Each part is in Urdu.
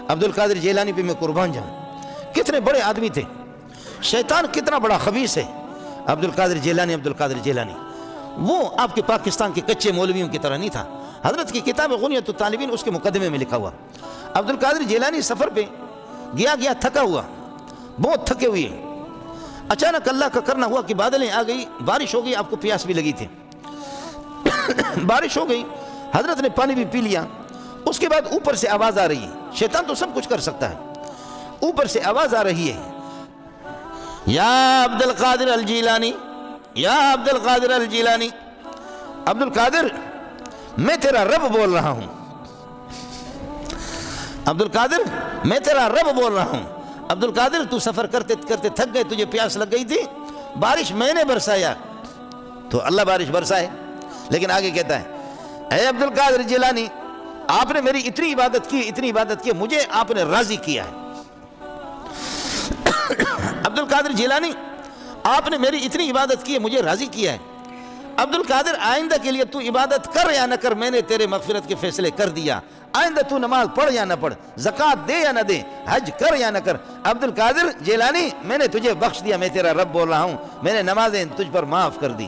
عبد القادر جیلانی پہ میں قربان جاؤں، کتنے بڑے آدمی تھے، شیطان کتنا بڑا خبیث ہے۔ عبد القادر جیلانی وہ آپ کے پاکستان کے کچے مولویوں کی طرح نہیں تھا۔ حضرت کی کتاب غنیۃ الطالبین اس کے مقدمے میں لکھا ہوا، عبد القادر جیلانی سفر پہ گیا تھکا ہوا، بہت تھکے ہوئے، اچانک اللہ کا کرنا ہوا کہ بادلیں آ گئی، بارش ہو گئی، آپ کو پیاس بھی لگی تھی، بارش ہو گئی، حضرت نے پانی بھی پی لیا۔ اس کے بعد اوپر سے آواز آ رہی ہے، شیطان تو سب کچھ کر سکتا ہے، اوپر سے آواز آ رہی ہے، یا عبد القادر الجیلانی، یا عبد القادر الجیلانی، عبد القادر میں تیرا رب بول رہا ہوں، عبد القادر میں تیرا رب بول رہا ہوں، عبد القادر تو سفر کرتے کرتے تھک گئے، تجھے پیاس لگ گئی تھی، بارش میں نے برسایا، تو اللہ بارش برسائے۔ لیکن آگے کہتا ہے، اے عبد القادر جیلانی، آپ نے میری اتنی عبادت کی، مجھے آپ نے راضی کیا ہے۔ عبد القادر جیلانی، آپ نے میری اتنی عبادت کی ہے، مجھے راضی کیا ہے۔ عبد القادر آئندہ کے لیے تو عبادت کر یا نہ کر، میں نے تیرے مغفرت کے فیصلے کر دیا، آئندہ تو نماز پڑھ یا نہ پڑھ، زکوٰۃ دے یا نہ دے، حج کر یا نہ کر، عبد القادر جیلانی میں نے تجھے بخش دیا، میں تیرا رب بول رہا ہوں، میں نے نمازیں تجھ پر معاف کر دی۔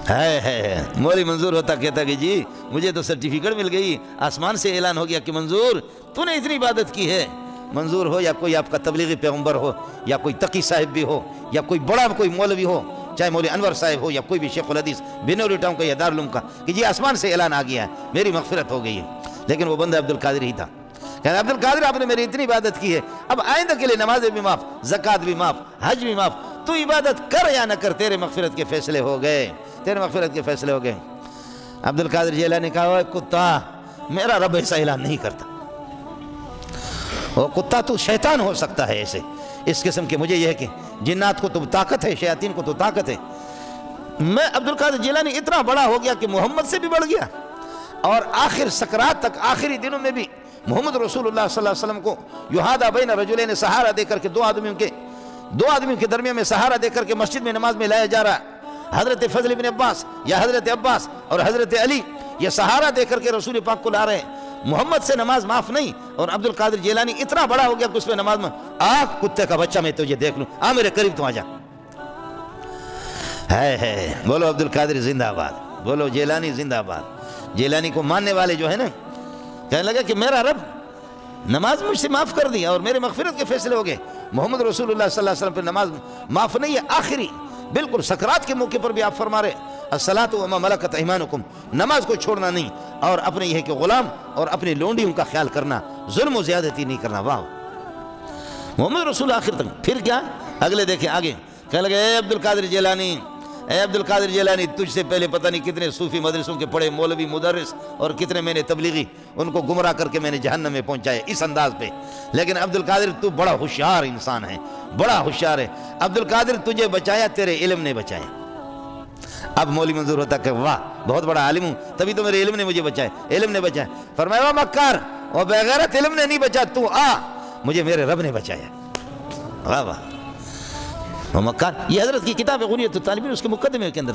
ہے مولی منظور ہوتا کہتا کہ جی مجھے تو سرٹیفکیٹ مل گئی، آسمان سے اعلان ہو گیا کہ منظور تو نے اتنی عبادت کی ہے۔ منظور ہو یا کوئی آپ کا تبلیغی پیغمبر ہو، یا کوئی تقی صاحب بھی ہو، یا کوئی بڑا کوئی مولوی ہو، چاہے مولوی انور صاحب ہو یا کوئی بھی شیخ الحدیث بنوری ٹاؤن کا یا دارالعلوم کا، کہ جی آسمان سے اعلان آ گیا ہے، میری مغفرت ہو گئی ہے، لیکن وہ بندہ عبد القادر ہی تھا۔ کہنا عبد القادر آپ نے میری اتنی عبادت کی ہے، اب آئندہ کے لیے نمازیں بھی معاف، زکوٰۃ بھی معاف، حج بھی معاف، تو عبادت کر یا نہ کر، تیرے مغفرت کے فیصلے ہو گئے، تیرے مغفرت کے فیصلے ہو گئے۔ عبد القادر جیلانی نے کہا، اوے کتا، میرا رب ایسا اعلان نہیں کرتا، وہ کتا تو شیطان ہو سکتا ہے ایسے، اس قسم کے، مجھے یہ ہے کہ جنات کو تو طاقت ہے، شیاطین کو تو طاقت ہے۔ میں عبد القادر جیلانی اتنا بڑا ہو گیا کہ محمد سے بھی بڑھ گیا، اور آخر سکرات تک، آخری دنوں میں بھی محمد رسول اللہ صلی اللہ علیہ وسلم کو یحادی بین رجلین سہارا دے کر کے، دو آدمیوں کے درمیان میں سہارا دے کر کے مسجد میں نماز میں لایا جا رہا ہے۔ حضرت فضل بن عباس یا حضرت عباس اور حضرت علی یہ سہارا دے کر کے رسول پاک کو لا رہے ہیں، محمد سے نماز معاف نہیں، اور عبد القادر جیلانی اتنا بڑا ہو گیا کہ اس میں نماز میں، کتے کا بچہ میں تجھے دیکھ لوں، میرے قریب تو آ جا۔ ہے بولو عبد القادر زندہ آباد، بولو جیلانی زندہ آباد۔ جیلانی کو ماننے والے جو ہے نا، کہنے لگا کہ میرا رب نماز مجھ سے معاف کر دیا اور میرے مغفرت کے فیصلے ہو گئے، محمد رسول اللہ صلی اللہ علیہ وسلم پہ نماز معاف نہیں ہے، آخری بالکل سکرات کے موقع پر بھی آپ فرما رہے الصلاۃ وما ملکت ایمانکم، نماز کو چھوڑنا نہیں، اور اپنے یہ کہ غلام اور اپنی لونڈیوں کا خیال کرنا، ظلم و زیادتی نہیں کرنا۔ واہ محمد رسول آخر تک۔ پھر کیا اگلے دیکھیں آگے، کہنے لگے، اے عبد القادر جیلانی، اے عبد القادر جیلانی، تجھ سے پہلے پتہ نہیں کتنے صوفی مدرسوں کے پڑھے مولوی مدرس، اور کتنے میں نے تبلیغی ان کو گمراہ کر کے میں نے جہنم میں پہنچائے اس انداز پہ، لیکن عبد القادر تو بڑا ہوشیار انسان ہے، بڑا ہوشیار ہے، عبد القادر تجھے بچایا، تیرے علم نے بچایا۔ اب مولی منظور ہوتا کہ واہ بہت بڑا عالم ہوں، تبھی تو میرے علم نے مجھے بچایا، علم نے بچایا۔ فرمایا، واہ مکار، وہ بغیرت علم نے نہیں بچا، تو مجھے میرے رب نے بچایا۔ واہ واہ، وہ مکار۔ یہ حضرت کی کتاب غنیۃ الطالبین اس کے مقدمے کے اندر